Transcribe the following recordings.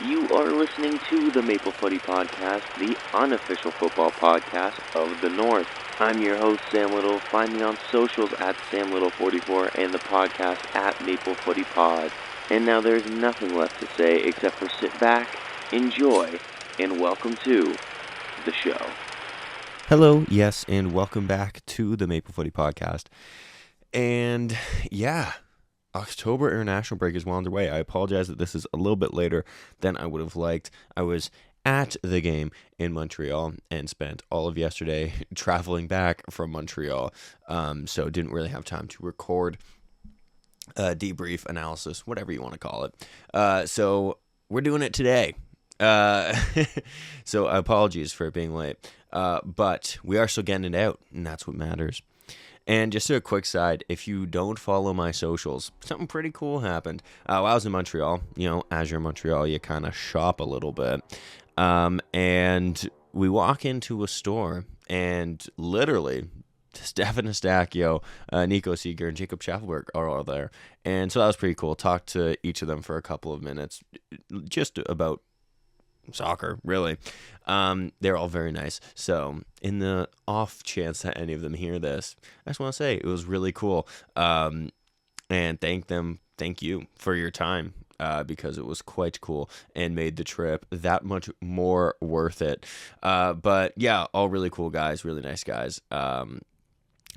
You are listening to the Maple Footy Podcast, the unofficial football podcast of the North. I'm your host, Sam Little. Find me on socials at SamLittle44 and the podcast at Maple Footy Pod. And now there's nothing left to say except for sit back, enjoy, and welcome to the show. Hello, yes, and welcome back to the Maple Footy Podcast. And yeah, October international break is well underway. I apologize that this is a little bit later than I would have liked. I was at the game in Montreal and spent all of yesterday traveling back from Montreal, so didn't really have time to record debrief, analysis, whatever you want to call it. So we're doing it today. So apologies for it being late, but we are still getting it out, and that's what matters. And just a quick side, if you don't follow my socials, something pretty cool happened. While I was in Montreal, as you're in Montreal, you kind of shop a little bit. And we walk into a store, and literally, Stefan Estacchio, Nico Seeger, and Jacob Schaffelberg are all there. And so that was pretty cool. Talked to each of them for a couple of minutes, just about soccer, really. They're all very nice. So in the off chance that any of them hear this, I just want to say it was really cool. And thank you for your time, because it was quite cool and made the trip that much more worth it. But yeah, all really cool guys, really nice guys.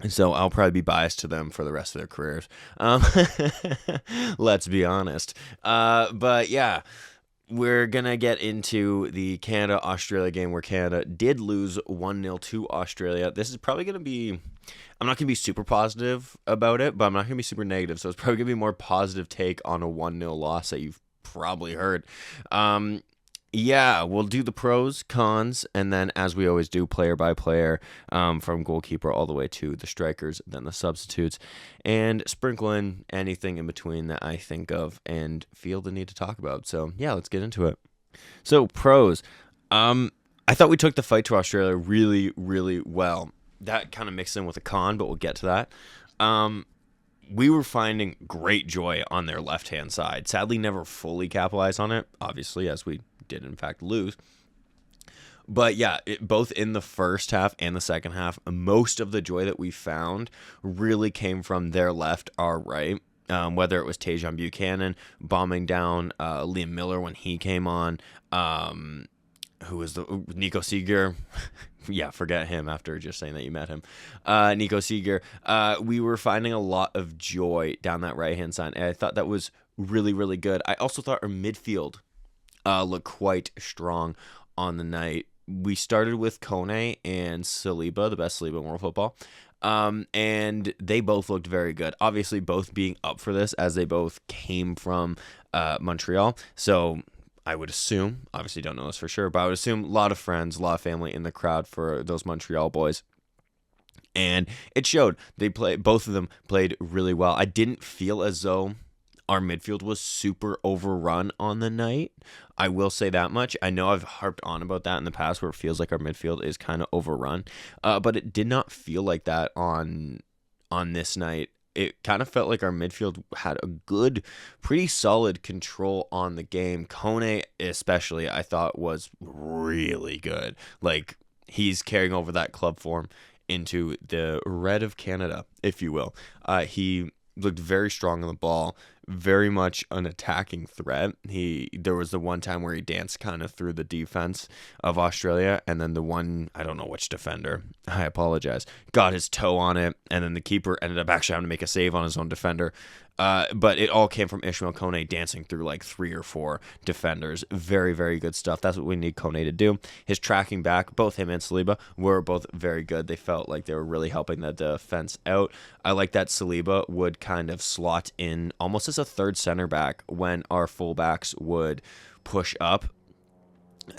So I'll probably be biased to them for the rest of their careers. Let's be honest. But yeah, we're going to get into the Canada-Australia game where Canada did lose 1-0 to Australia. This is probably going to be, I'm not going to be super positive about it, but I'm not going to be super negative. So it's probably going to be a more positive take on a 1-0 loss that you've probably heard. Yeah, we'll do the pros, cons, and then as we always do, player by player, from goalkeeper all the way to the strikers, then the substitutes, and sprinkle in anything in between that I think of and feel the need to talk about. So yeah, let's get into it. So pros, I thought we took the fight to Australia really, really well. That kind of mixed in with a con, but we'll get to that. We were finding great joy on their left-hand side. Sadly, never fully capitalized on it, obviously, as we did in fact lose. But yeah, both in the first half and the second half, most of the joy that we found really came from their left, our right. Whether it was Tajon Buchanan bombing down Liam Miller when he came on, who was the Nico Seeger. Yeah, forget him after just saying that you met him. Nico Seeger. We were finding a lot of joy down that right-hand side, and I thought that was really, really good. I also thought our midfield looked quite strong on the night. We started with Kone and Saliba, the best Saliba in world football, and they both looked very good. Obviously, both being up for this as they both came from Montreal, so I would assume, obviously don't know this for sure, but I would assume a lot of friends, a lot of family in the crowd for those Montreal boys. And it showed. Both of them played really well. I didn't feel as though our midfield was super overrun on the night. I will say that much. I know I've harped on about that in the past where it feels like our midfield is kind of overrun, but it did not feel like that on this night. It kind of felt like our midfield had a good, pretty solid control on the game. Kone especially, I thought, was really good. Like, he's carrying over that club form into the red of Canada, if you will. He looked very strong on the ball, very much an attacking threat. There was the one time where he danced kind of through the defense of Australia, and then the one, I don't know which defender, I apologize, got his toe on it, and then the keeper ended up actually having to make a save on his own defender. But it all came from Ishmael Kone dancing through like 3 or 4 defenders. Very, very good stuff. That's what we need Kone to do. His tracking back, both him and Saliba, were both very good. They felt like they were really helping the defense out. I like that Saliba would kind of slot in almost as a third center back when our fullbacks would push up.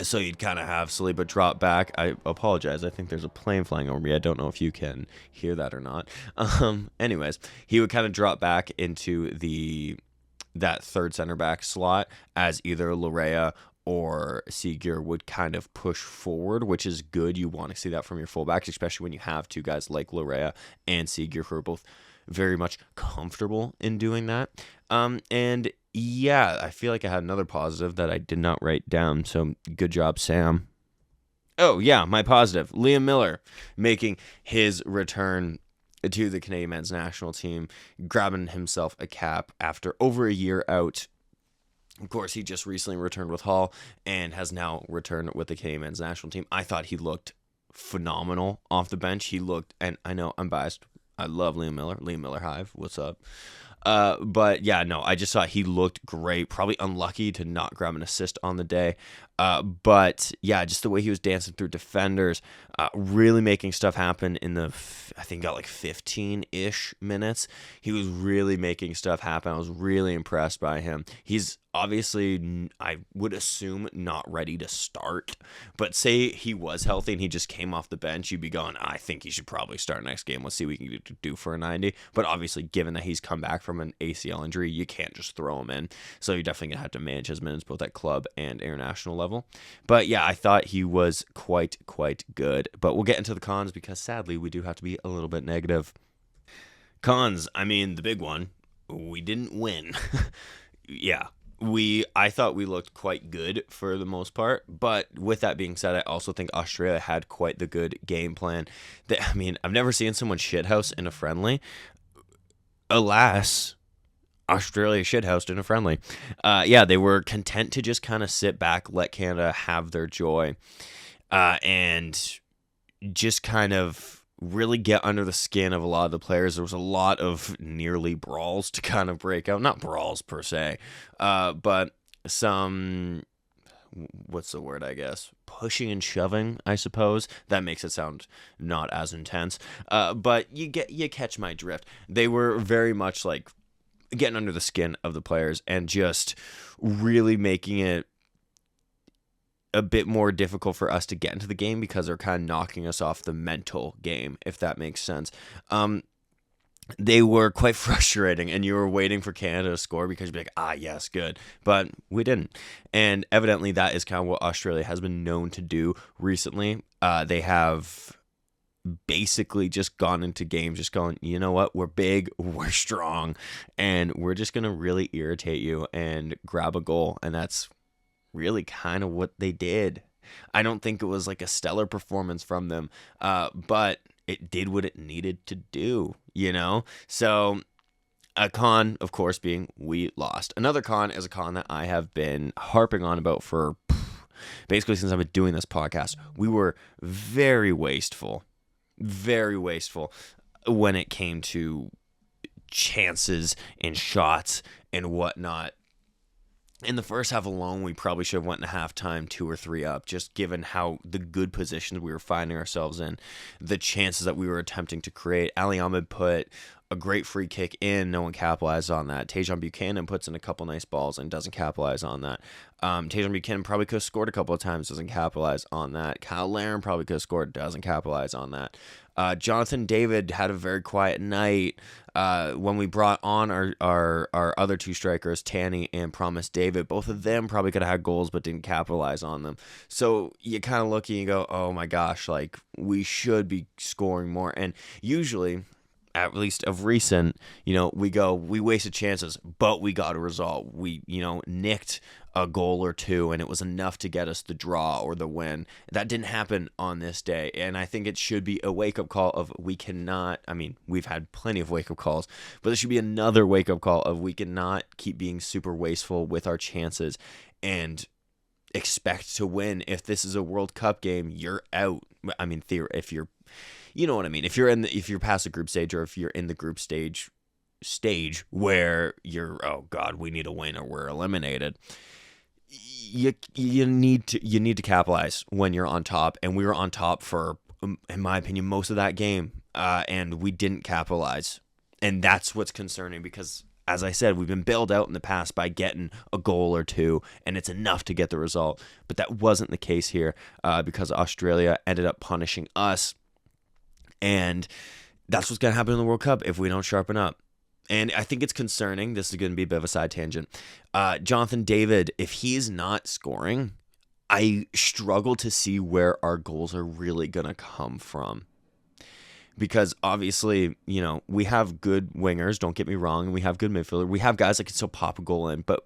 So you'd kind of have Saliba drop back. I apologize. I think there's a plane flying over me. I don't know if you can hear that or not. Anyways, he would kind of drop back into that third center back slot as either Larea or Seeger would kind of push forward, which is good. You want to see that from your fullbacks, especially when you have two guys like Larea and Seeger who are both very much comfortable in doing that. And Yeah, I feel like I had another positive that I did not write down. So good job, Sam. Oh, yeah, my positive. Liam Miller making his return to the Canadian men's national team, grabbing himself a cap after over a year out. Of course, he just recently returned with Hull and has now returned with the Canadian men's national team. I thought he looked phenomenal off the bench. He looked, and I know I'm biased. I love Liam Miller. Liam Miller Hive. What's up? But yeah, no, I just thought he looked great. Probably unlucky to not grab an assist on the day. But yeah, just the way he was dancing through defenders, really making stuff happen in I think got like 15-ish minutes. He was really making stuff happen. I was really impressed by him. He's obviously, I would assume, not ready to start. But say he was healthy and he just came off the bench, you'd be going, I think he should probably start next game. Let's see what we can do for a 90. But obviously, given that he's come back from an ACL injury, you can't just throw him in. So you're definitely going to have to manage his minutes both at club and international level. But yeah, I thought he was quite good. But we'll get into the cons because sadly, we do have to be a little bit negative. Cons, I mean, the big one, we didn't win. Yeah. I thought we looked quite good for the most part, but with that being said, I also think Australia had quite the good game plan. I mean, I've never seen someone shithouse in a friendly. Alas, Australia shithoused in a friendly. Yeah, they were content to just kind of sit back, let Canada have their joy, and just kind of really get under the skin of a lot of the players. There was a lot of nearly brawls to kind of break out. Not brawls per se, but some, what's the word, I guess? Pushing and shoving, I suppose. That makes it sound not as intense. But you catch my drift. They were very much like getting under the skin of the players and just really making it a bit more difficult for us to get into the game because they're kind of knocking us off the mental game, if that makes sense. They were quite frustrating, and you were waiting for Canada to score because you'd be like, yes, good. But we didn't. And evidently that is kind of what Australia has been known to do recently. They have basically just gone into games just going, you know what, we're big, we're strong, and we're just going to really irritate you and grab a goal. And that's really kind of what they did. I don't think it was like a stellar performance from them, but it did what it needed to do, you know? So a con, of course, being we lost. Another con is a con that I have been harping on about for basically since I've been doing this podcast. We were very wasteful when it came to chances and shots and whatnot. In the first half alone, we probably should have went in halftime 2 or 3 up, just given how the good positions we were finding ourselves in, the chances that we were attempting to create. Ali Ahmed put a great free kick in, no one capitalized on that. Tajon Buchanan puts in a couple nice balls and doesn't capitalize on that. Tajon Buchanan probably could have scored a couple of times, doesn't capitalize on that. Kyle Larin probably could have scored, doesn't capitalize on that. Jonathan David had a very quiet night. When we brought on our other 2 strikers, Tanny and Promise David, both of them probably could have had goals but didn't capitalize on them. So you kind of look and you go, oh my gosh, like we should be scoring more. And usually, at least of recent, we wasted chances, but we got a result. We, nicked a goal or 2, and it was enough to get us the draw or the win. That didn't happen on this day, and I think it should be a wake-up call of we cannot, we've had plenty of wake-up calls, but there should be another wake-up call of we cannot keep being super wasteful with our chances and expect to win. If this is a World Cup game, you're out. If you're, you know what I mean? If you're past the group stage, or if you're in the group stage where you're, oh God, we need a win or we're eliminated. You need to capitalize when you're on top, and we were on top for, in my opinion, most of that game, and we didn't capitalize, and that's what's concerning because, as I said, we've been bailed out in the past by getting a goal or 2, and it's enough to get the result, but that wasn't the case here because Australia ended up punishing us, and that's what's going to happen in the World Cup if we don't sharpen up. And I think it's concerning. This is going to be a bit of a side tangent. Jonathan David, if he's not scoring, I struggle to see where our goals are really going to come from. because obviously, we have good wingers, don't get me wrong, and we have good midfielder. We have guys that can still pop a goal in, but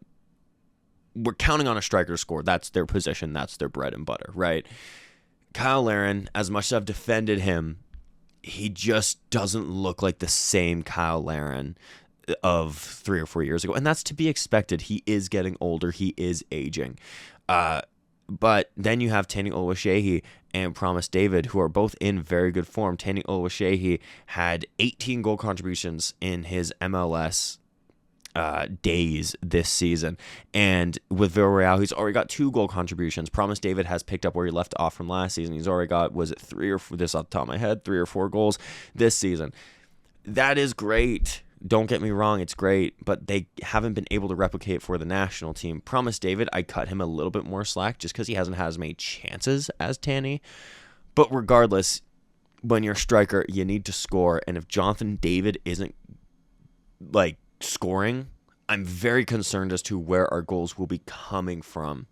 we're counting on a striker to score. That's their position. That's their bread and butter, right? Kyle Larin, as much as I've defended him, he just doesn't look like the same Kyle Larin of 3 or 4 years ago. And that's to be expected. He is getting older. He is aging. But then you have Tanny Oluwaseyi and Promise David, who are both in very good form. Tanny Oluwaseyi had 18 goal contributions in his MLS days this season, and with Villarreal, he's already got 2 goal contributions. Promise David has picked up where he left off from last season. He's already got, was it 3 or 4, this off the top of my head, 3 or 4 goals this season. That is great. Don't get me wrong, it's great, but they haven't been able to replicate for the national team. Promise David, I cut him a little bit more slack just because he hasn't had as many chances as Tanny. But regardless, when you're a striker, you need to score, and if Jonathan David isn't scoring, I'm very concerned as to where our goals will be coming from,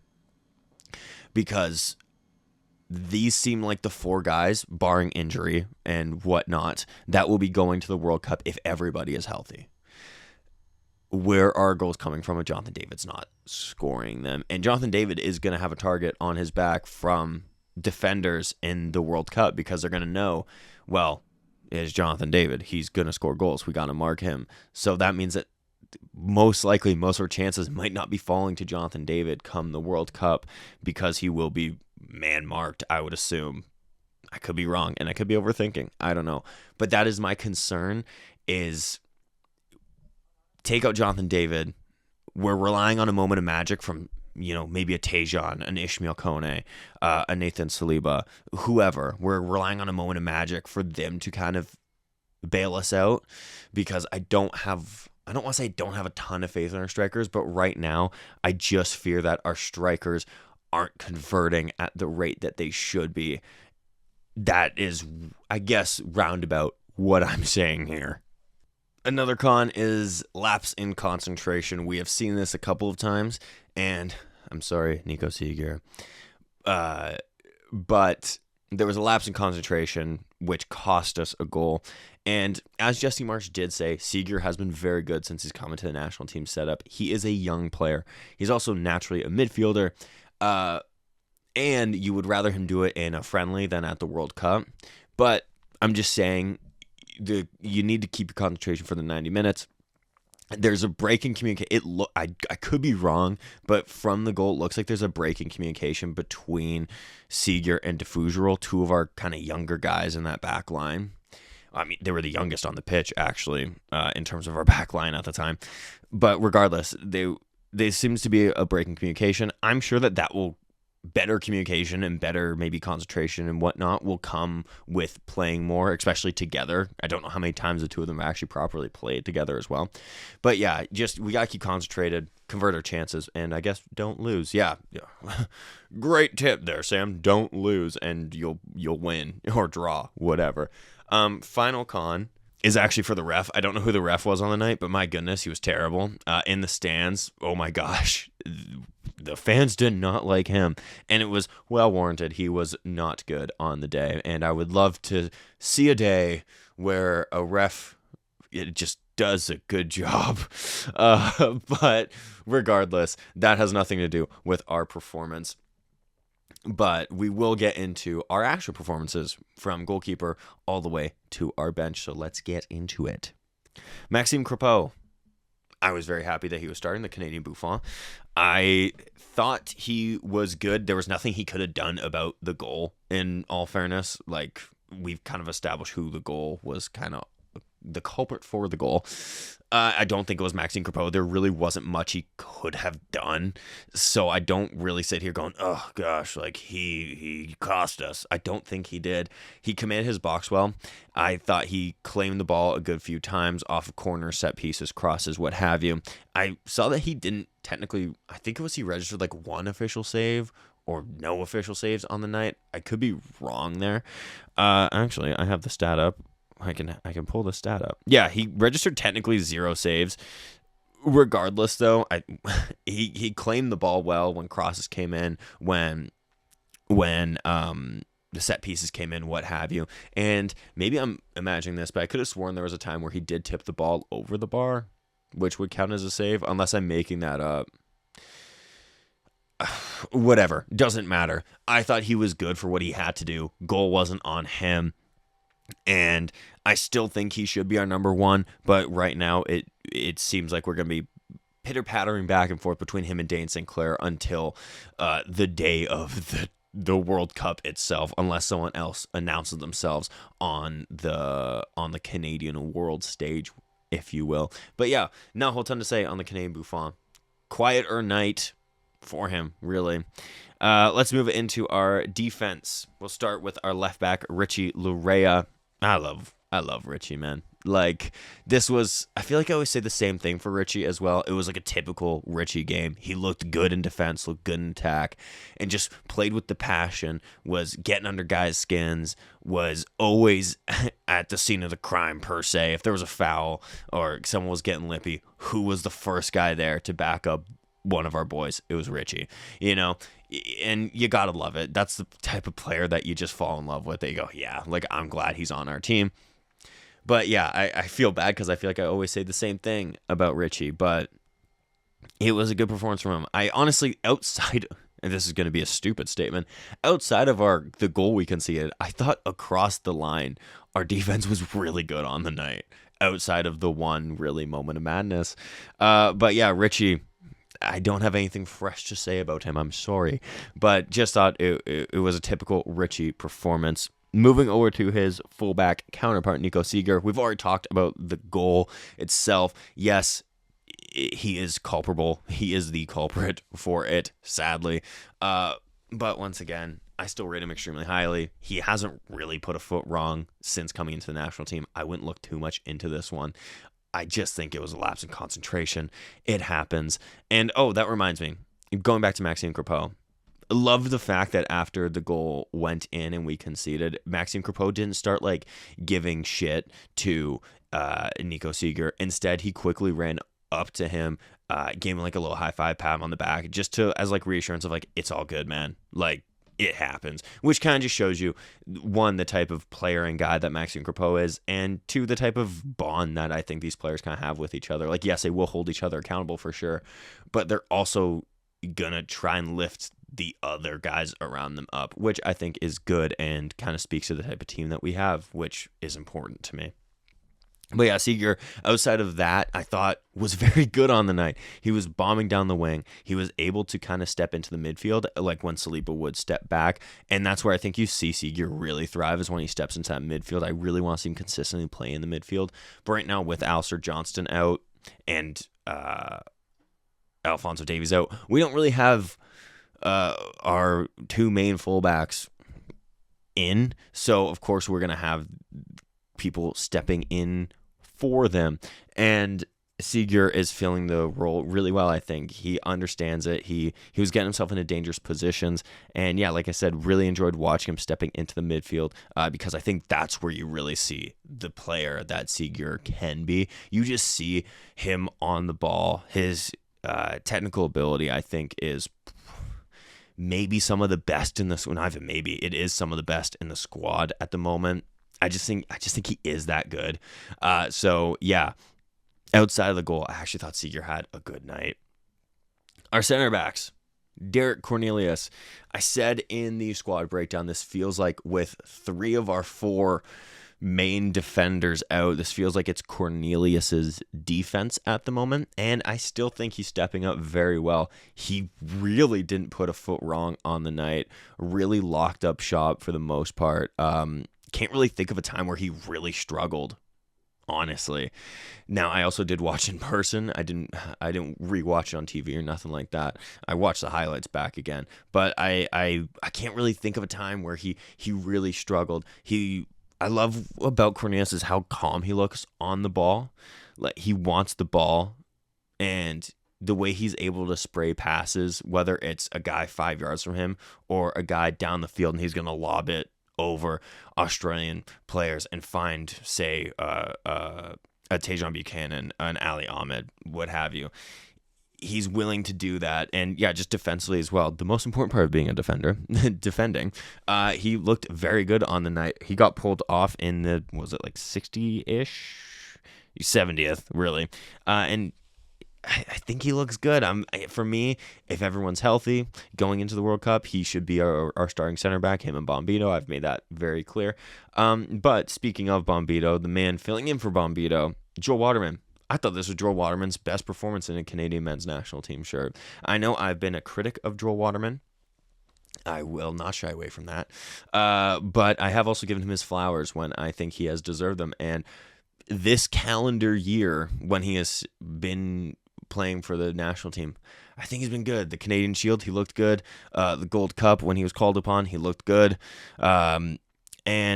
because these seem like the 4 guys, barring injury and whatnot, that will be going to the World Cup if everybody is healthy. Where are our goals coming from if Jonathan David's not scoring them? And Jonathan David is going to have a target on his back from defenders in the World Cup, because they're going to know, well, is Jonathan David. He's going to score goals. We got to mark him. So that means that most likely most of our chances might not be falling to Jonathan David come the World Cup, because he will be man-marked, I would assume. I could be wrong, and I could be overthinking. I don't know. But that is my concern, is take out Jonathan David. We're relying on a moment of magic from, maybe a Tejan, an Ishmael Kone, a Nathan Saliba, whoever. We're relying on a moment of magic for them to kind of bail us out, because I don't want to say I don't have a ton of faith in our strikers, but right now I just fear that our strikers aren't converting at the rate that they should be. That is, I guess, roundabout what I'm saying here. Another con is lapse in concentration. We have seen this a couple of times, and I'm sorry, Nico Seeger, but there was a lapse in concentration which cost us a goal. And as Jesse Marsch did say, Seeger has been very good since he's come into the national team setup. He is a young player. He's also naturally a midfielder, and you would rather him do it in a friendly than at the World Cup. But I'm just saying, you need to keep your concentration for the 90 minutes. There's a break in communication. I could be wrong, but from the goal, it looks like there's a break in communication between Seeger and Defugerel, 2 of our kind of younger guys in that back line. I mean, they were the youngest on the pitch, actually, in terms of our back line at the time. But regardless, there seems to be a break in communication. I'm sure that will better communication and better maybe concentration and whatnot will come with playing more, especially together. I don't know how many times the 2 of them actually properly played together as well. But yeah, just we got to keep concentrated, convert our chances, and I guess don't lose. Yeah. Great tip there, Sam. Don't lose, and you'll win or draw, whatever. Final con is actually for the ref. I don't know who the ref was on the night, but my goodness, he was terrible. In the stands, oh my gosh, the fans did not like him, and it was well warranted. He was not good on the day, and I would love to see a day where a ref just does a good job. But regardless, that has nothing to do with our performance. But we will get into our actual performances from goalkeeper all the way to our bench. So let's get into it. Maxime Crepeau. I was very happy that he was starting, the Canadian Buffon. I thought he was good. There was nothing he could have done about the goal, in all fairness. Like, we've kind of established who the goal was, kind of the culprit for the goal. I don't think it was Maxime Crepeau. There really wasn't much he could have done. So I don't really sit here going, oh gosh, like he cost us. I don't think he did. He commanded his box well. I thought he claimed the ball a good few times off of corners, set pieces, crosses, what have you. I saw that he didn't technically, I think it was he registered like 1 official save or no official saves on the night. I could be wrong there. Actually, I have the stat up. I can pull the stat up. Yeah, he registered technically 0 saves. Regardless, though, he claimed the ball well when crosses came in, when the set pieces came in, what have you. And maybe I'm imagining this, but I could have sworn there was a time where he did tip the ball over the bar, which would count as a save, unless I'm making that up. Whatever, doesn't matter. I thought he was good for what he had to do. Goal wasn't on him, and I still think he should be our number one. But right now, it seems like we're gonna be pitter-pattering back and forth between him and Dane Sinclair until the day of the World Cup itself, unless someone else announces themselves on the Canadian world stage, if you will. But yeah, not a whole ton to say on the Canadian Buffon. Quieter night for him, really. Let's move into our defense. We'll start with our left back, Richie Lurea. I love Richie, man. Like, this was, I feel like I always say the same thing for Richie as well. It was like a typical Richie game. He looked good in defense, looked good in attack, and just played with the passion, was getting under guys' skins, was always at the scene of the crime, per se. If there was a foul or someone was getting lippy, who was the first guy there to back up one of our boys? It was Richie, and you gotta love it. That's the type of player that you just fall in love with. That you go, yeah, like, I'm glad he's on our team. But yeah, I feel bad because I feel like I always say the same thing about Richie, but it was a good performance from him. I honestly, outside, and this is going to be a stupid statement, outside of the goal we conceded, I thought across the line, our defense was really good on the night, outside of the one really moment of madness. But yeah, Richie, I don't have anything fresh to say about him. I'm sorry, but just thought it was a typical Richie performance. Moving over to his fullback counterpart, Nico Seeger. We've already talked about the goal itself. Yes, he is culpable. He is the culprit for it, sadly. But once again, I still rate him extremely highly. He hasn't really put a foot wrong since coming into the national team. I wouldn't look too much into this one. I just think it was a lapse in concentration. It happens. And, that reminds me. Going back to Maxime Crepeau. Love the fact that after the goal went in and we conceded, Maxime Crepeau didn't start like giving shit to Nico Seeger. Instead, he quickly ran up to him, gave him like a little high five, pat him on the back, just as like reassurance of like, it's all good, man. Like, it happens, which kind of just shows you, one, the type of player and guy that Maxime Crepeau is, and two, the type of bond that I think these players kind of have with each other. Like, yes, they will hold each other accountable for sure, but they're also gonna try and lift the other guys around them up, which I think is good and kind of speaks to the type of team that we have, which is important to me. But yeah, Seeger, outside of that, I thought was very good on the night. He was bombing down the wing. He was able to kind of step into the midfield, like when Saliba would step back. And that's where I think you see Seeger really thrive, is when he steps into that midfield. I really want to see him consistently play in the midfield. But right now, with Alistair Johnston out and Alphonso Davies out, we don't really have our two main fullbacks in. So, of course, we're going to have people stepping in for them. And Seeger is filling the role really well, I think. He understands it. He was getting himself into dangerous positions. And yeah, like I said, really enjoyed watching him stepping into the midfield because I think that's where you really see the player that Seeger can be. You just see him on the ball. His technical ability, I think, is maybe some of the best in this. Not even maybe, it is some of the best in the squad at the moment. I just think he is that good. So yeah, outside of the goal, I actually thought Seeger had a good night. Our center backs, Derek Cornelius. I said in the squad breakdown, this feels like with 3 of our 4 main defenders out, this feels like it's Cornelius's defense at the moment, and I still think he's stepping up very well. He really didn't put a foot wrong on the night. Really locked up shop for the most part. Can't really think of a time where he really struggled, honestly. Now, I also did watch in person. I didn't rewatch it on TV or nothing like that. I watched the highlights back again, but I can't really think of a time where he really struggled. I love about Cornelius is how calm he looks on the ball. Like, he wants the ball, and the way he's able to spray passes, whether it's a guy 5 yards from him or a guy down the field, and he's going to lob it over Australian players and find, say, a Tajon Buchanan, an Ali Ahmed, what have you. he's willing to do that. And yeah, just defensively as well. The most important part of being a defender, defending, he looked very good on the night. He got pulled off in the, was it like 60-ish? 70th, really. And I think he looks good. For me, if everyone's healthy going into the World Cup, he should be our starting center back, him and Bombito. I've made that very clear. But speaking of Bombito, the man filling in for Bombito, Joel Waterman. I thought this was Joel Waterman's best performance in a Canadian men's national team shirt. I know I've been a critic of Joel Waterman. I will not shy away from that. But I have also given him his flowers when I think he has deserved them. And this calendar year, when he has been playing for the national team, I think he's been good. The Canadian Shield, he looked good. The Gold Cup, when he was called upon, he looked good. And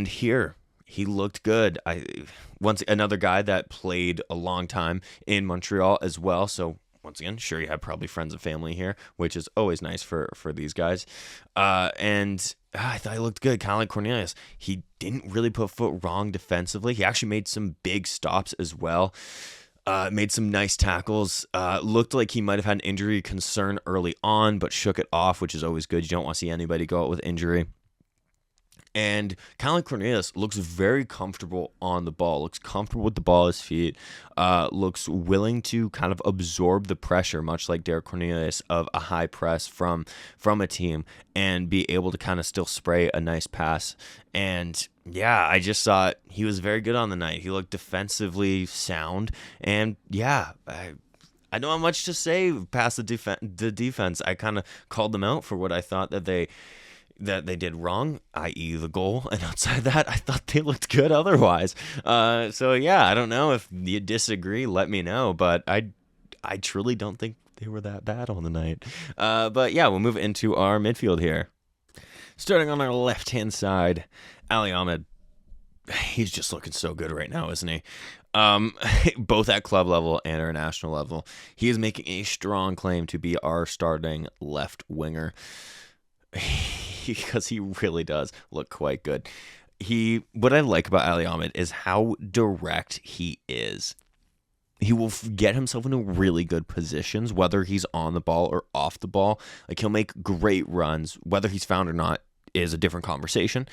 here, he looked good. Once another guy that played a long time in Montreal as well. So once again, sure, you have probably friends and family here, which is always nice for these guys. And I thought he looked good. Kind of like Cornelius. He didn't really put foot wrong defensively. He actually made some big stops as well. Made some nice tackles. Looked like he might have had an injury concern early on, but shook it off, which is always good. You don't want to see anybody go out with injury. And kind of like Cornelius, looks very comfortable on the ball, looks comfortable with the ball at his feet, looks willing to kind of absorb the pressure, much like Derek Cornelius, of a high press from a team, and be able to kind of still spray a nice pass. And yeah, I just thought he was very good on the night. He looked defensively sound, and yeah, I don't have much to say past the defense. I kind of called them out for what I thought that they did wrong, i.e. the goal, and outside that, I thought they looked good otherwise. So yeah, I don't know if you disagree, let me know, but I truly don't think they were that bad on the night. But yeah, we'll move into our midfield here. Starting on our left-hand side, Ali Ahmed. He's just looking so good right now, isn't he? Both at club level and our national level. He is making a strong claim to be our starting left winger. Because he really does look quite good. What I like about Ali Ahmed is how direct he is. He will get himself into really good positions, whether he's on the ball or off the ball. Like, he'll make great runs. Whether he's found or not is a different conversation.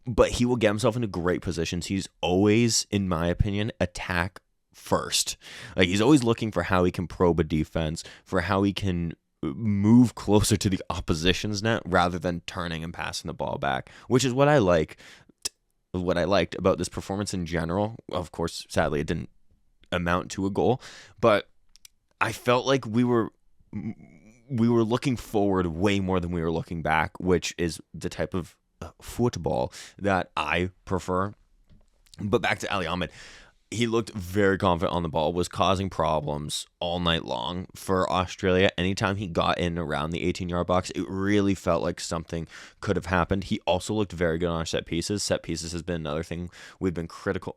But he will get himself into great positions. He's always, in my opinion, attack first. Like, he's always looking for how he can probe a defense, for how he can move closer to the opposition's net rather than turning and passing the ball back, which is what I liked about this performance in general. Of course, sadly, it didn't amount to a goal, but I felt like we were looking forward way more than we were looking back, which is the type of football that I prefer. But back to Ali Ahmed. He looked very confident on the ball, was causing problems all night long for Australia. Anytime he got in around the 18-yard box, it really felt like something could have happened. He also looked very good on our set pieces. Set pieces has been another thing we've been critical.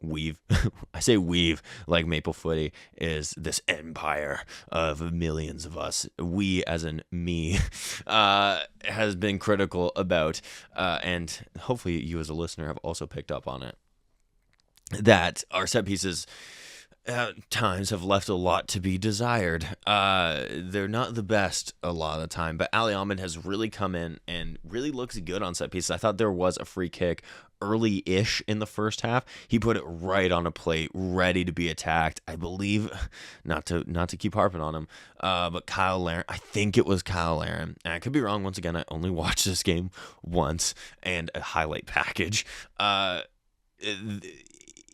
I say we've, like Maple Footy is this empire of millions of us. We, as in me, has been critical about, and hopefully you as a listener have also picked up on it, that our set pieces at times have left a lot to be desired. They're not the best a lot of the time, but Ali Ahmed has really come in and really looks good on set pieces. I thought there was a free kick early-ish in the first half. He put it right on a plate, ready to be attacked. I believe, not to keep harping on him, but Kyle Larin, I think it was Kyle Larin, and I could be wrong. Once again, I only watched this game once and a highlight package.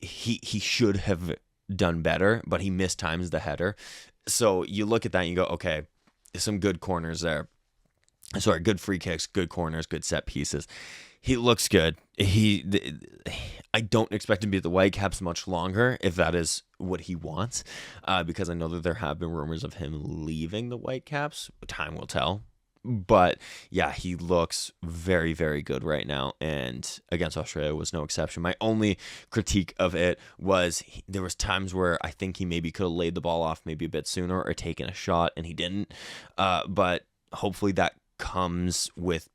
He should have done better, but he mistimes the header. So you look at that and you go, okay, some good corners there. Sorry, good free kicks, good corners, good set pieces. He looks good. I don't expect him to be at the Whitecaps much longer, if that is what he wants, because I know that there have been rumors of him leaving the Whitecaps. Time will tell. But yeah, he looks very, very good right now, and against Australia was no exception. My only critique of it was there was times where I think he maybe could have laid the ball off maybe a bit sooner or taken a shot, and he didn't. But hopefully that comes with,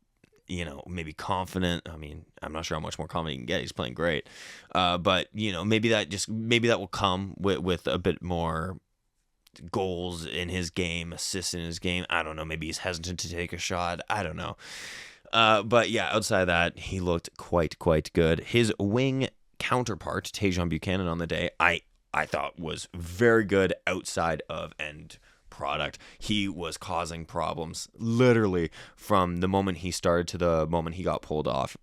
maybe confident. I mean, I'm not sure how much more confident he can get. He's playing great. But maybe that will come with a bit more goals in his game, assists in his game. I don't know. Maybe he's hesitant to take a shot. I don't know. But yeah, outside of that, he looked quite good. His wing counterpart, Tajon Buchanan, on the day, I thought was very good outside of end product. He was causing problems literally from the moment he started to the moment he got pulled off.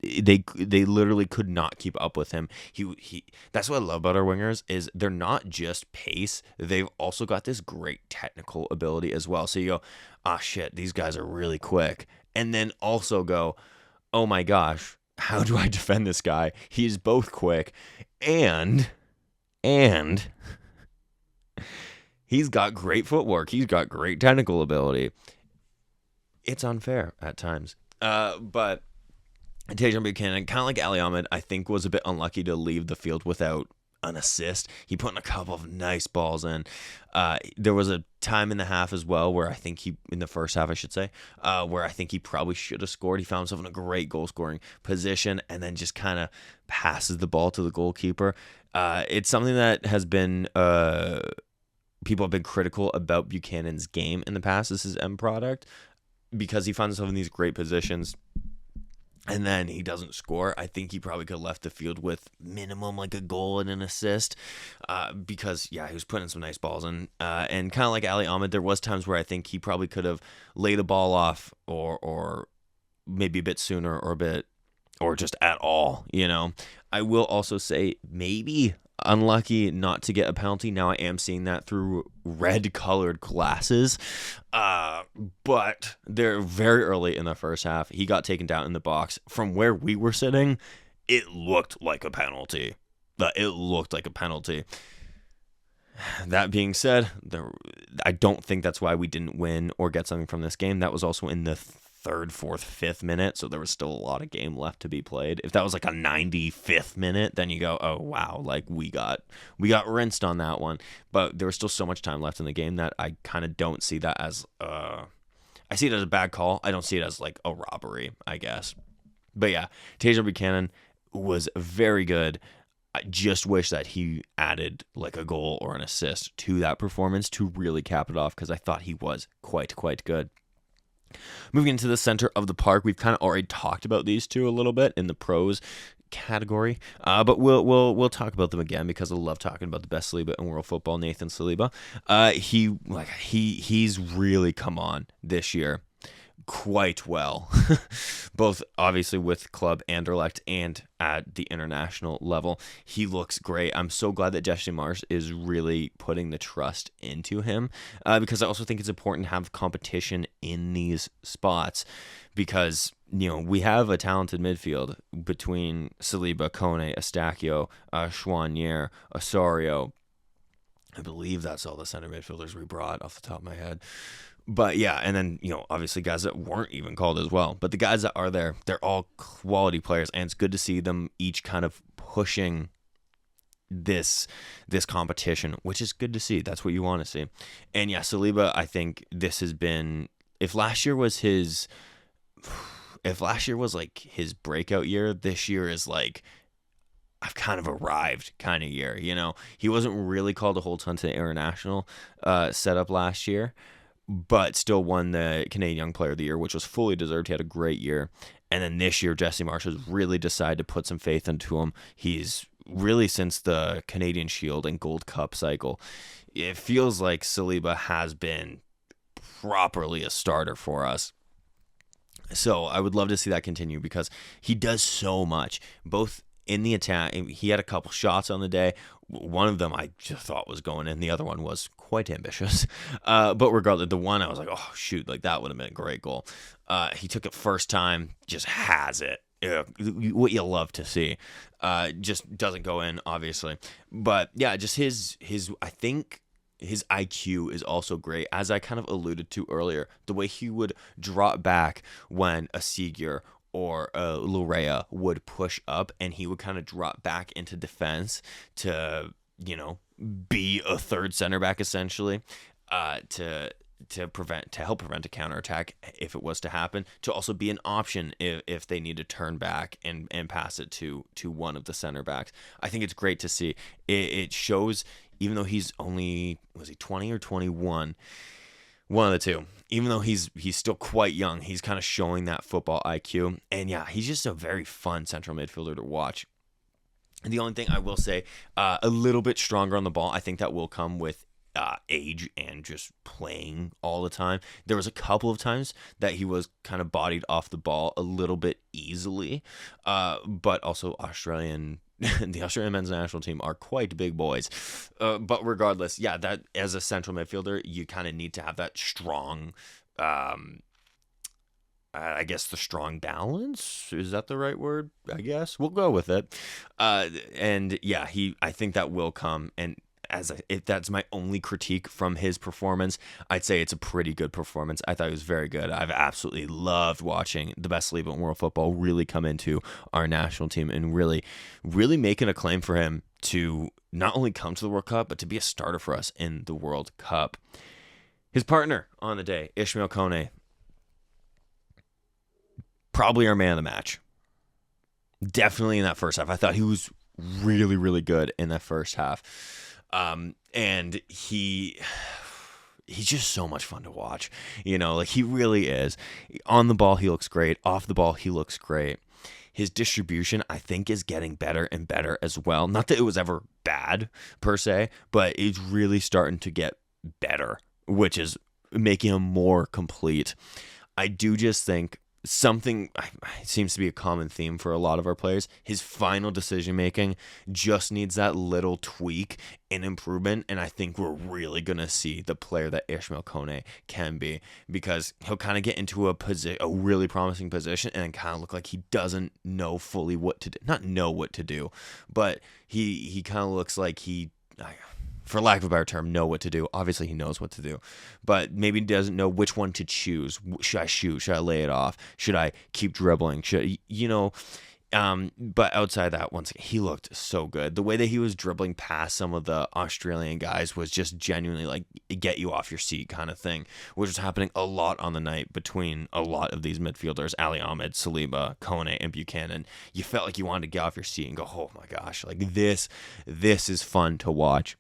They literally could not keep up with him. He that's what I love about our wingers is they're not just pace. They've also got this great technical ability as well. So you go, ah, shit, these guys are really quick. And then also go, oh my gosh, how do I defend this guy? He's both quick and he's got great footwork. He's got great technical ability. It's unfair at times. But Tajon Buchanan, kind of like Ali Ahmed, I think was a bit unlucky to leave the field without an assist. He put in a couple of nice balls in. There was a time in the half as well where I think in the first half, I should say, where I think he probably should have scored. He found himself in a great goal scoring position and then just kind of passes the ball to the goalkeeper. It's something that has been, people have been critical about Buchanan's game in the past. This is end product because he finds himself in these great positions and then he doesn't score. I think he probably could have left the field with minimum like a goal and an assist because, yeah, he was putting some nice balls in. And kind of like Ali Ahmed, there was times where I think he probably could have laid a ball off or maybe a bit sooner or just at all, you know. I will also say maybe unlucky not to get a penalty. Now I am seeing that through red-colored glasses. But they're very early in the first half. He got taken down in the box. From where we were sitting, it looked like a penalty. That being said, I don't think that's why we didn't win or get something from this game. That was also in the third, fourth, fifth minute, so there was still a lot of game left to be played. If that was like a 95th minute, then you go, oh wow, like we got rinsed on that one. But there was still so much time left in the game that I kind of don't see that as I see it as a bad call. I don't see it as like a robbery, I guess. But yeah, Tajon Buchanan was very good. I just wish that he added like a goal or an assist to that performance to really cap it off because I thought he was quite good. Moving into the center of the park, we've kind of already talked about these two a little bit in the pros category, but we'll talk about them again because I love talking about the best Saliba in world football, Nathan Saliba. He's really come on this year quite well, both obviously with club Anderlecht and at the international level. He looks great. I'm so glad that Jesse Marsh is really putting the trust into him because I also think it's important to have competition in these spots because, you know, we have a talented midfield between Saliba, Kone, Eustáquio, Chouanier, Osorio. I believe that's all the center midfielders we brought off the top of my head. But yeah, and then, you know, obviously guys that weren't even called as well. But the guys that are there, they're all quality players, and it's good to see them each kind of pushing this competition, which is good to see. That's what you want to see. And yeah, Saliba, I think this has been, if last year was like his breakout year, this year is like I've kind of arrived kind of year, you know. He wasn't really called a whole ton to the international setup last year, but still won the Canadian Young Player of the Year, which was fully deserved. He had a great year. And then this year, Jesse Marsh has really decided to put some faith into him. He's really, since the Canadian Shield and Gold Cup cycle, it feels like Saliba has been properly a starter for us. So I would love to see that continue because he does so much, both in the attack. He had a couple shots on the day. One of them I just thought was going in. The other one was quite ambitious. But regardless, the one I was like, oh, shoot, like that would have been a great goal. He took it first time, just has it. What you love to see. Just doesn't go in, obviously. But yeah, just his I think his IQ is also great. As I kind of alluded to earlier, the way he would drop back when a Seager or Lurea would push up, and he would kind of drop back into defense to, you know, be a third center back essentially, to help prevent a counterattack if it was to happen, to also be an option if they need to turn back and pass it to one of the center backs. I think it's great to see. It shows even though he's only, was he 20 or 21? One of the two. Even though he's still quite young, he's kind of showing that football IQ. And yeah, he's just a very fun central midfielder to watch. The only thing I will say, a little bit stronger on the ball. I think that will come with age and just playing all the time. There was a couple of times that he was kind of bodied off the ball a little bit easily, but also the Australian men's national team are quite big boys. But regardless, yeah, that as a central midfielder, you kind of need to have that strong, I guess the strong balance, is that the right word? I guess we'll go with it. And yeah, I think that will come. And if that's my only critique from his performance, I'd say it's a pretty good performance. I thought it was very good. I've absolutely loved watching the best league in world football really come into our national team and really, really making a claim for him to not only come to the World Cup, but to be a starter for us in the World Cup. His partner on the day, Ishmael Kone, probably our man of the match. Definitely in that first half. I thought he was really, really good in that first half. And he's just so much fun to watch. Like he really is. On the ball, he looks great. Off the ball, he looks great. His distribution, I think, is getting better and better as well. Not that it was ever bad, per se, but it's really starting to get better, which is making him more complete. I do just think something seems to be a common theme for a lot of our players. His final decision making just needs that little tweak and improvement, and I think we're really gonna see the player that Ishmael Kone can be, because he'll kind of get into a really promising position and kind of look like he doesn't know fully what to do. Not know what to do, but he kind of looks like he, for lack of a better term, know what to do. Obviously, he knows what to do, but maybe doesn't know which one to choose. Should I shoot? Should I lay it off? Should I keep dribbling? But outside that, once again, he looked so good. The way that he was dribbling past some of the Australian guys was just genuinely like get you off your seat kind of thing, which was happening a lot on the night between a lot of these midfielders, Ali Ahmed, Saliba, Kone, and Buchanan. You felt like you wanted to get off your seat and go, oh my gosh, like this is fun to watch.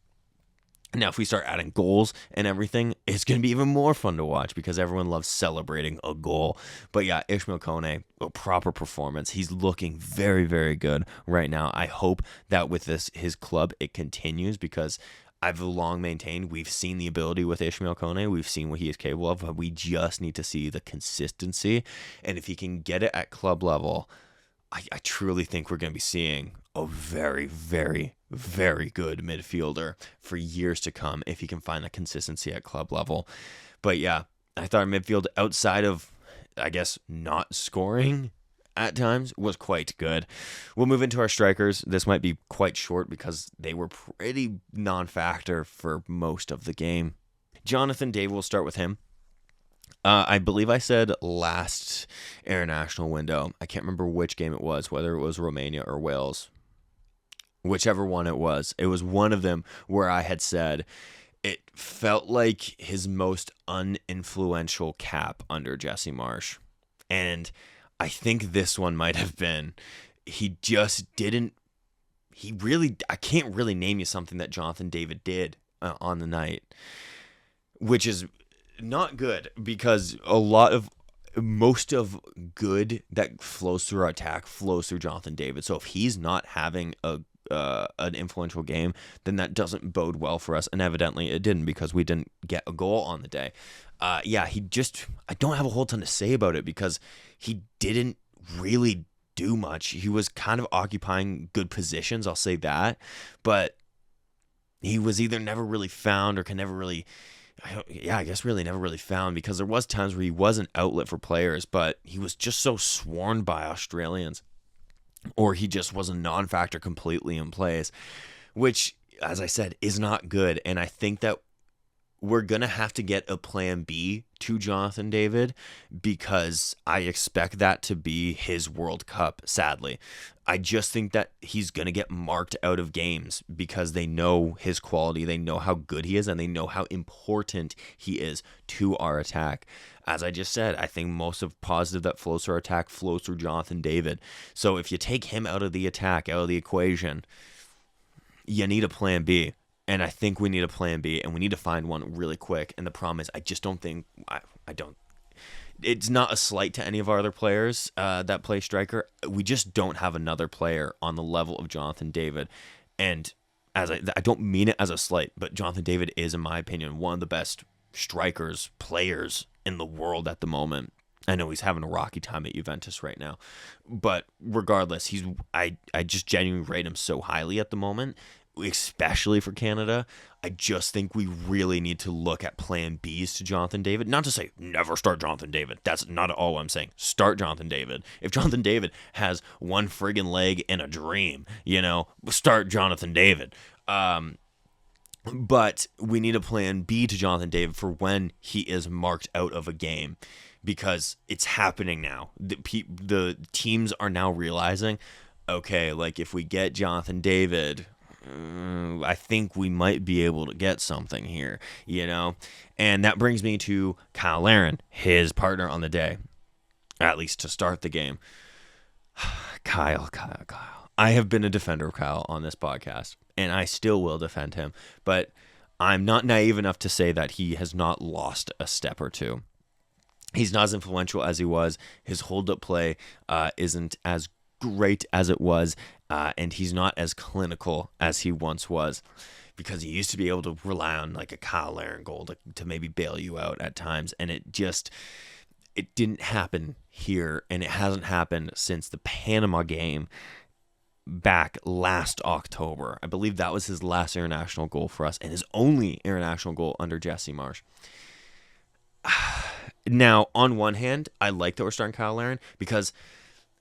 Now, if we start adding goals and everything, it's going to be even more fun to watch because everyone loves celebrating a goal. But yeah, Ishmael Kone, a proper performance. He's looking very, very good right now. I hope that with his club, it continues, because I've long maintained we've seen the ability with Ishmael Kone. We've seen what he is capable of, but we just need to see the consistency. And if he can get it at club level, I truly think we're going to be seeing a very, very, very good midfielder for years to come if he can find the consistency at club level. But yeah, I thought our midfield, outside of, I guess, not scoring at times, was quite good. We'll move into our strikers. This might be quite short because they were pretty non-factor for most of the game. Jonathan David, we'll start with him. I believe I said last international window, I can't remember which game it was, whether it was Romania or Wales, whichever one it was one of them where I had said it felt like his most uninfluential cap under Jesse Marsch. And I think this one might have been, I can't really name you something that Jonathan David did on the night, which is not good, because most of good that flows through our attack flows through Jonathan David. So if he's not having an influential game, then that doesn't bode well for us, and evidently it didn't, because we didn't get a goal on the day. I don't have a whole ton to say about it, because he didn't really do much. He was kind of occupying good positions, I'll say that, but he was either never really found or never really found, because there was times where he was an outlet for players, but he was just so swarmed by Australians, or he just was a non-factor completely in plays, which, as I said, is not good. And I think that we're going to have to get a plan B to Jonathan David, because I expect that to be his World Cup, sadly. I just think that he's going to get marked out of games because they know his quality, they know how good he is, and they know how important he is to our attack. As I just said, I think most of positive that flows through our attack flows through Jonathan David. So if you take him out of the attack, out of the equation, you need a plan B. And I think we need a plan B, and we need to find one really quick. And the problem is, I just don't think I don't. It's not a slight to any of our other players that play striker. We just don't have another player on the level of Jonathan David. And as I don't mean it as a slight, but Jonathan David is, in my opinion, one of the best players in the world at the moment. I know he's having a rocky time at Juventus right now, but regardless, I just genuinely rate him so highly at the moment, especially for Canada. I just think we really need to look at plan Bs to Jonathan David. Not to say never start Jonathan David. That's not at all what I'm saying. Start Jonathan David. If Jonathan David has one friggin' leg and a dream, start Jonathan David. But we need a plan B to Jonathan David for when he is marked out of a game, because it's happening now. The teams are now realizing, okay, like if we get Jonathan David, I think we might be able to get something here, And that brings me to Kyle Larin, his partner on the day, at least to start the game. Kyle. I have been a defender of Kyle on this podcast, and I still will defend him, but I'm not naive enough to say that he has not lost a step or two. He's not as influential as he was. His hold-up play isn't as great as it was, and he's not as clinical as he once was, because he used to be able to rely on like a Kyle Larin goal to maybe bail you out at times, and it didn't happen here, and it hasn't happened since the Panama game back last October. I believe that was his last international goal for us, and his only international goal under Jesse Marsch. Now, on one hand, I like that we're starting Kyle Larin, because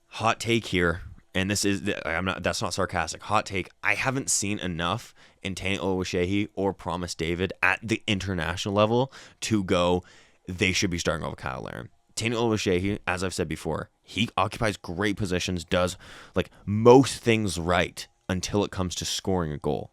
hot take here, and that's not sarcastic. Hot take, I haven't seen enough in Tane Oluwaseyi or Promise David at the international level to go, they should be starting over Kyle Larin. Tane Oluwaseyi, as I've said before, he occupies great positions, does like most things right until it comes to scoring a goal.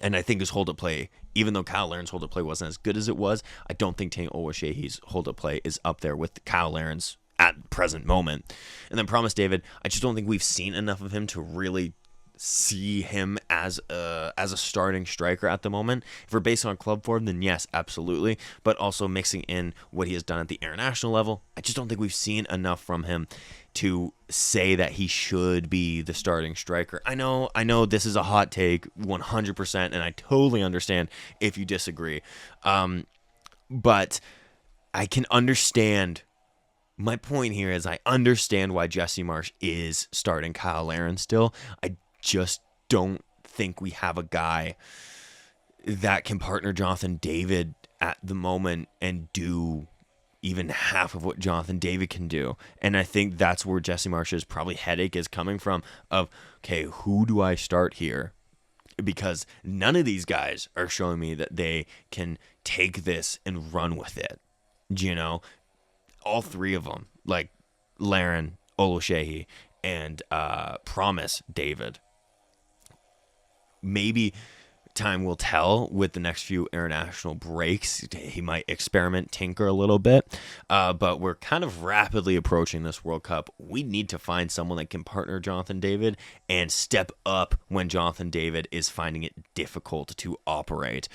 And I think his hold-up play, even though Kyle Larin's hold-up play wasn't as good as it was, I don't think Tane Oluwaseyi's hold-up play is up there with Kyle Larin's at the present moment. And then Promise David, I just don't think we've seen enough of him to really see him as a starting striker at the moment. If we're based on club form, then yes, absolutely. But also mixing in what he has done at the international level, I just don't think we've seen enough from him to say that he should be the starting striker. I know this is a hot take, 100%, and I totally understand if you disagree. But I can understand. My point here is I understand why Jesse Marsch is starting Kyle Larin still. I just don't think we have a guy that can partner Jonathan David at the moment and do even half of what Jonathan David can do. And I think that's where Jesse Marsch's probably headache is coming from of, okay, who do I start here? Because none of these guys are showing me that they can take this and run with it. All three of them, like Larin, Oluwaseyi, and Promise David. Maybe time will tell with the next few international breaks. He might experiment, tinker a little bit, but we're kind of rapidly approaching this World Cup. We need to find someone that can partner Jonathan David and step up when Jonathan David is finding it difficult to operate.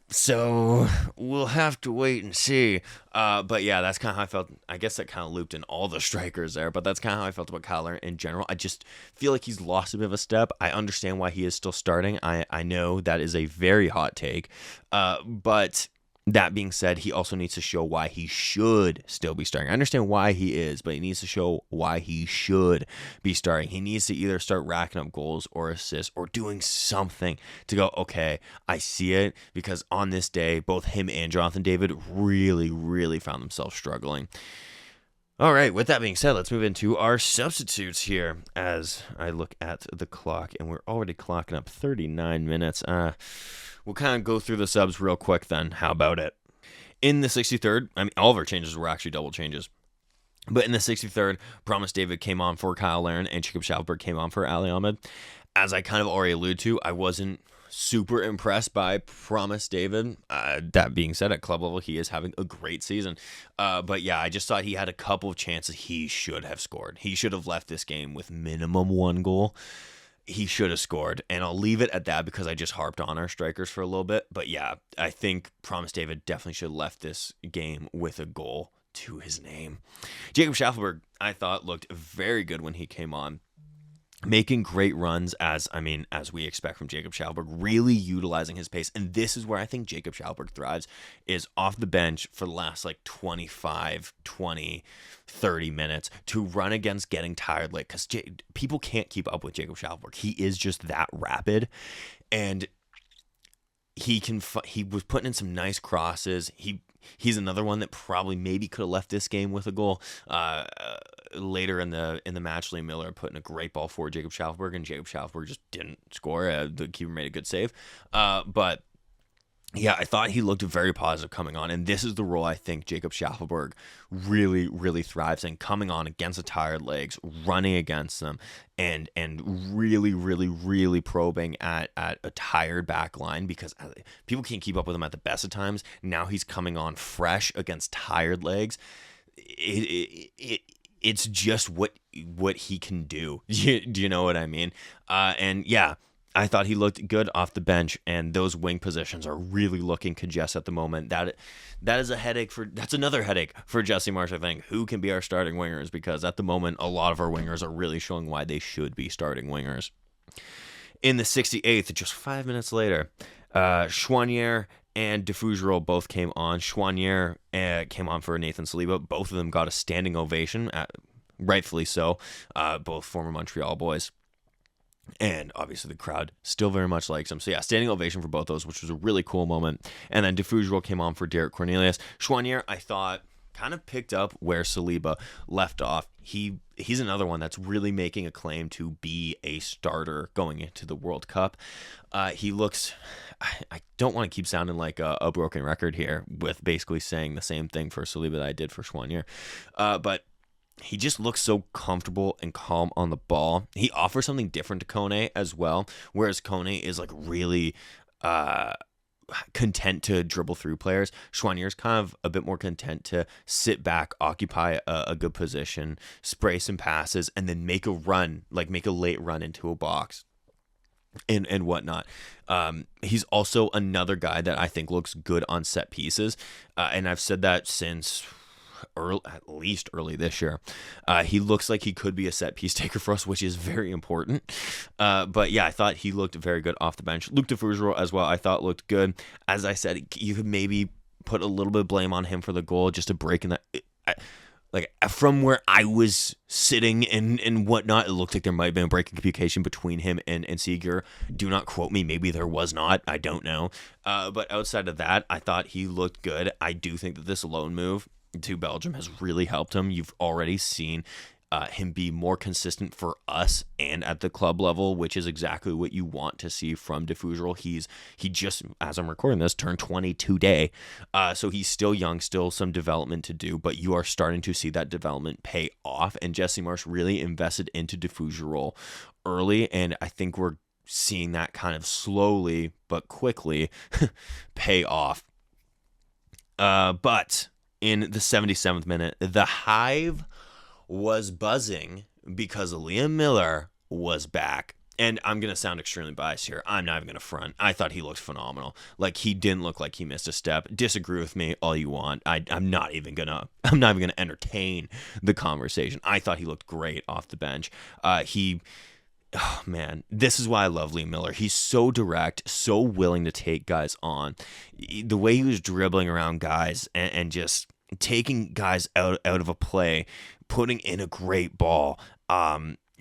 So we'll have to wait and see. But yeah, that's kind of how I felt. I guess that kind of looped in all the strikers there, but that's kind of how I felt about Kyle Larin in general. I just feel like he's lost a bit of a step. I understand why he is still starting. I know that is a very hot take. But that being said, he also needs to show why he should still be starting. I understand why he is, but he needs to show why he should be starting. He needs to either start racking up goals or assists or doing something to go, okay, I see it, because on this day, both him and Jonathan David really, really found themselves struggling. All right, with that being said, let's move into our substitutes here as I look at the clock, and we're already clocking up 39 minutes. We'll kind of go through the subs real quick then. How about it? In the 63rd, all of our changes were actually double changes. But in the 63rd, Promise David came on for Kyle Larin and Jacob Schalberg came on for Ali Ahmed. As I kind of already alluded to, I wasn't super impressed by Promise David. That being said, at club level, he is having a great season. But yeah, I just thought he had a couple of chances he should have scored. He should have left this game with minimum one goal. he should have scored, and I'll leave it at that because I just harped on our strikers for a little bit. But yeah, I think Promise David definitely should have left this game with a goal to his name. Jacob Schaffelberg, I thought, looked very good when he came on, making great runs, as we expect from Jacob Schaffelberg, really utilizing his pace. And this is where I think Jacob Schaffelberg thrives, is off the bench for the last 25, 20, 30 minutes to run against getting tired late, because people can't keep up with Jacob Schaffelberg. He is just that rapid, and he was putting in some nice crosses. He's another one that probably maybe could have left this game with a goal. Later in the match, Liam Miller put in a great ball for Jacob Schaffelberg, and Jacob Schaffelberg just didn't score. The keeper made a good save. But yeah, I thought he looked very positive coming on, and this is the role I think Jacob Schaffelberg really, really thrives in, coming on against the tired legs, running against them, and really, really, really probing at a tired back line, because people can't keep up with him at the best of times. Now he's coming on fresh against tired legs. It's just what he can do. Do you know what I mean? And yeah, I thought he looked good off the bench, and those wing positions are really looking congested at the moment. That's another headache for Jesse Marsch, I think. Who can be our starting wingers? Because at the moment, a lot of our wingers are really showing why they should be starting wingers. In the 68th, just 5 minutes later, Chouanier and Defougerol both came on. Chouanier came on for Nathan Saliba. Both of them got a standing ovation, rightfully so. Both former Montreal boys. And obviously the crowd still very much likes him. So yeah, standing ovation for both those, which was a really cool moment. And then Defougerol came on for Derek Cornelius. Chouanier, I thought, kind of picked up where Saliba left off. He's another one that's really making a claim to be a starter going into the World Cup. He looks, I don't want to keep sounding like a broken record here with basically saying the same thing for Saliba that I did for Chouanier. But he just looks so comfortable and calm on the ball. He offers something different to Kone as well, whereas Kone is really content to dribble through players. Chouanier's kind of a bit more content to sit back, occupy a good position, spray some passes, and then make a run, make a late run into a box and whatnot. He's also another guy that I think looks good on set pieces, and I've said that since at least early this year. He looks like he could be a set piece taker for us, which is very important. But yeah, I thought he looked very good off the bench. Luc Defougerol as well, I thought looked good. As I said, you could maybe put a little bit of blame on him for the goal, just a break in that. From where I was sitting and whatnot, it looked like there might have been a break in communication between him and Seeger. Do not quote me. Maybe there was not. I don't know. But outside of that, I thought he looked good. I do think that this loan move to Belgium has really helped him. You've already seen him be more consistent for us and at the club level, which is exactly what you want to see from Defougerol. He just, as I'm recording this, turned 20 today. So he's still young, still some development to do, but you are starting to see that development pay off. And Jesse Marsch really invested into Defougerol early, and I think we're seeing that kind of slowly but quickly pay off. But in the 77th minute, the Hive was buzzing because Liam Miller was back. And I'm going to sound extremely biased here. I'm not even going to front. I thought he looked phenomenal. He didn't look like he missed a step. Disagree with me all you want. I'm not even going to entertain the conversation. I thought he looked great off the bench. Oh man, this is why I love Liam Miller. He's so direct, so willing to take guys on. The way he was dribbling around guys and just taking guys out of a play, putting in a great ball,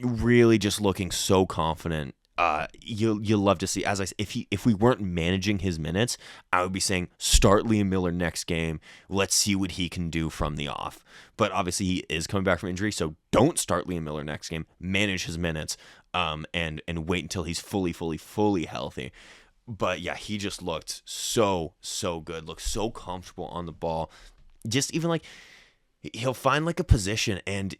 really just looking so confident. You'll love to see. As I said, if we weren't managing his minutes, I would be saying start Liam Miller next game. Let's see what he can do from the off. But obviously he is coming back from injury, so don't start Liam Miller next game. Manage his minutes, and wait until he's fully healthy. But yeah, he just looked so good. Looked so comfortable on the ball. Just even he'll find a position and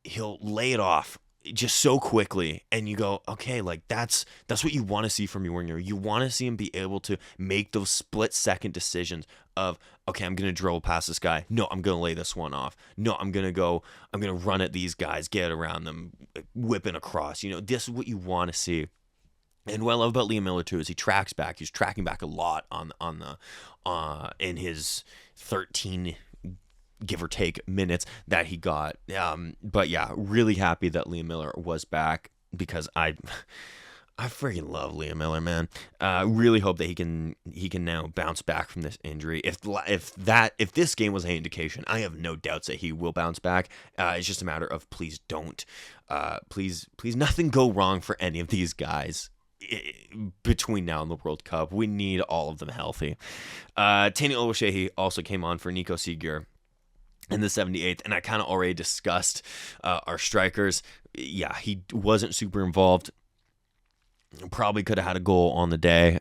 he'll lay it off. just so quickly, and you go, okay, like that's what you want to see from your winger. You want to see him be able to make those split-second decisions of, okay, I'm gonna dribble past this guy. No, I'm gonna lay this one off. No, I'm gonna run at these guys, get around them, whipping across. This is what you want to see. And what I love about Liam Miller too is he tracks back. He's tracking back a lot on the in his 13, give or take, minutes that he got. But yeah, really happy that Liam Miller was back, because I freaking love Liam Miller, man. Really hope that he can now bounce back from this injury. If this game was any indication, I have no doubts that he will bounce back. It's just a matter of please don't, please nothing go wrong for any of these guys between now and the World Cup. We need all of them healthy. Tani Oluwaseyi also came on for Nico Seeger in the 78th, and I kind of already discussed our strikers. Yeah, he wasn't super involved. Probably could have had a goal on the day.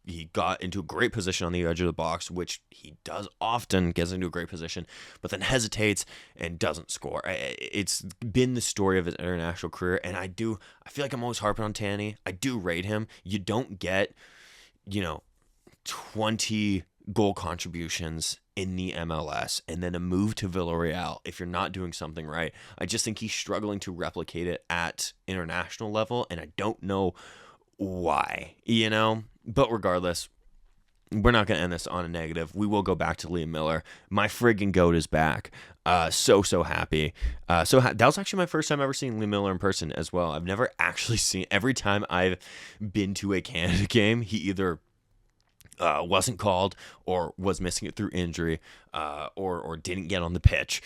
He got into a great position on the edge of the box, which he does often, gets into a great position, but then hesitates and doesn't score. It's been the story of his international career, and I feel like I'm always harping on Tanny. I do rate him. You don't get, 20 goal contributions in the MLS and then a move to Villarreal if you're not doing something right. I just think he's struggling to replicate it at international level, and I don't know why, But regardless, we're not going to end this on a negative. We will go back to Liam Miller. My friggin' GOAT is back. So happy. That was actually my first time ever seeing Liam Miller in person as well. I've never actually seen, every time I've been to a Canada game, he either wasn't called or was missing it through injury, or didn't get on the pitch.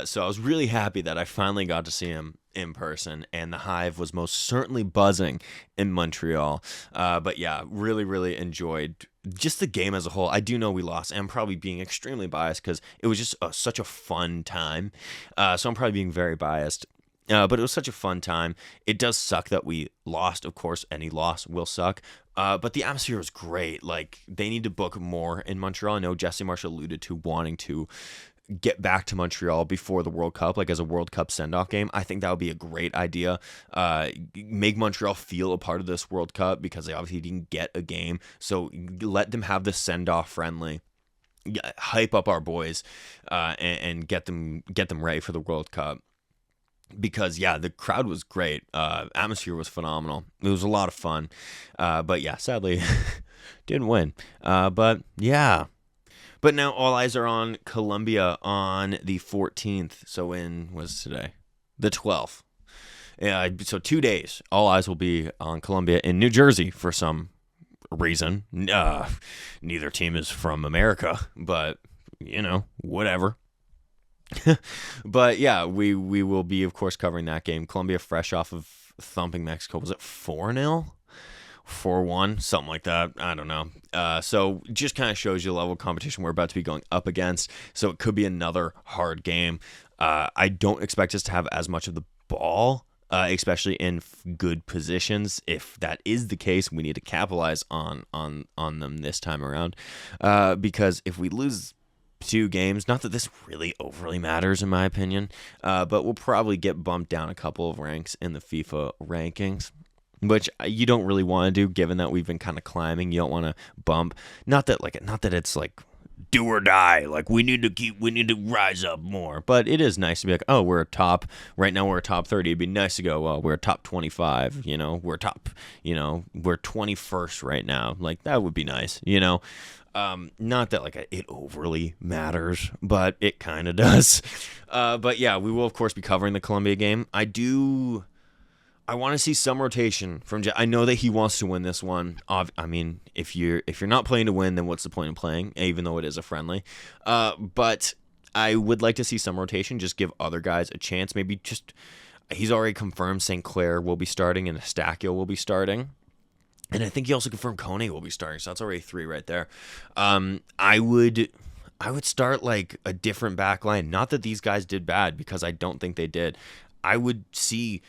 So I was really happy that I finally got to see him in person, and the Hive was most certainly buzzing in Montreal. But yeah, really enjoyed just the game as a whole. I do know we lost, and I'm probably being extremely biased because it was just such a fun time. So I'm probably being very biased. But it was such a fun time. It does suck that we lost, of course. Any loss will suck. But the atmosphere was great. Like, they need to book more in Montreal. I know Jesse Marsh alluded to wanting to get back to Montreal before the World Cup, like as a World Cup send-off game. I think that would be a great idea. Make Montreal feel a part of this World Cup, because they obviously didn't get a game. So let them have the send-off friendly. Hype up our boys and get them ready for the World Cup. Because, yeah, the crowd was great. Atmosphere was phenomenal. It was a lot of fun. But, yeah, sadly, didn't win. But, yeah. But now all eyes are on Colombia on the 14th. So what's today? The 12th. So 2 days. All eyes will be on Colombia in New Jersey for some reason. Neither team is from America. But, whatever. But yeah, we will be, of course, covering that game. Colombia fresh off of thumping Mexico. Was it 4-0? 4-1? Something like that. I don't know. So just kind of shows you the level of competition we're about to be going up against. So it could be another hard game. I don't expect us to have as much of the ball, especially in good positions. If that is the case, we need to capitalize on them this time around. Because if we lose 2 games, not that this really overly matters in my opinion, but we'll probably get bumped down a couple of ranks in the FIFA rankings, which you don't really want to do, given that we've been kind of climbing. You don't want to bump. Not that it's like do or die. Like we need to rise up more. But it is nice to be like, oh, we're a top. Right now we're a top 30. It'd be nice to go, well, we're a top 25. We're top. We're 21st right now. Like that would be nice. Not that it overly matters, but it kind of does. But yeah, we will of course be covering the Colombia game. I want to see some rotation from I know that he wants to win this one. I mean, if you're not playing to win, then what's the point of playing, even though it is a friendly? But I would like to see some rotation, just give other guys a chance. Maybe he's already confirmed St. Clair will be starting and Estacio will be starting. And I think he also confirmed Kone will be starting, so that's already 3 right there. I would start a different back line. Not that these guys did bad, because I don't think they did. I would see,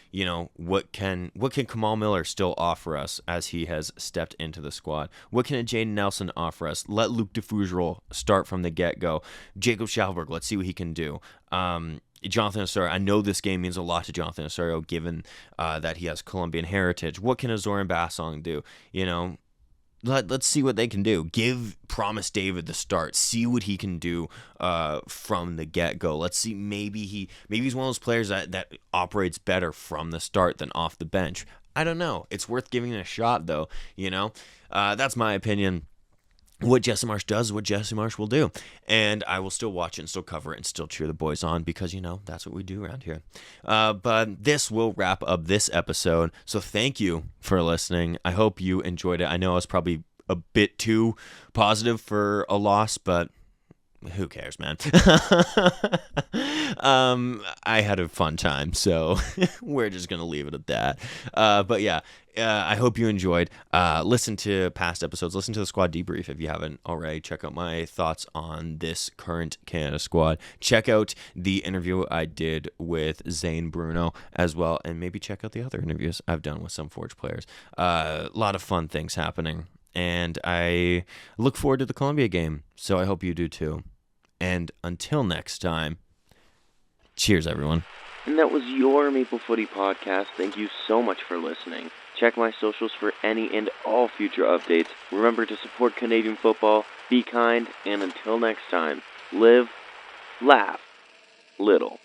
what can Kamal Miller still offer us as he has stepped into the squad? What can a Jaden Nelson offer us? Let Luc de Fougerolles start from the get-go. Jacob Schalberg, let's see what he can do. Jonathan Osorio, I know this game means a lot to Jonathan Osorio given that he has Colombian heritage. What can Azorin Bassong do? Let's see what they can do. Give Promise David the start. See what he can do from the get-go. Let's see. Maybe he's one of those players that operates better from the start than off the bench. I don't know. It's worth giving it a shot, though. That's my opinion. What Jesse Marsh does is what Jesse Marsh will do. And I will still watch it and still cover it and still cheer the boys on because, that's what we do around here. But this will wrap up this episode. So thank you for listening. I hope you enjoyed it. I know I was probably a bit too positive for a loss, but who cares, man? I had a fun time, so we're just going to leave it at that. But yeah, I hope you enjoyed. Listen to past episodes. Listen to the squad debrief if you haven't already. Check out my thoughts on this current Canada squad. Check out the interview I did with Zane Bruno as well, and maybe check out the other interviews I've done with some Forge players. A lot of fun things happening, and I look forward to the Colombia game, so I hope you do too. And until next time, cheers, everyone. And that was your Maple Footy podcast. Thank you so much for listening. Check my socials for any and all future updates. Remember to support Canadian football, be kind, and until next time, live, laugh, little.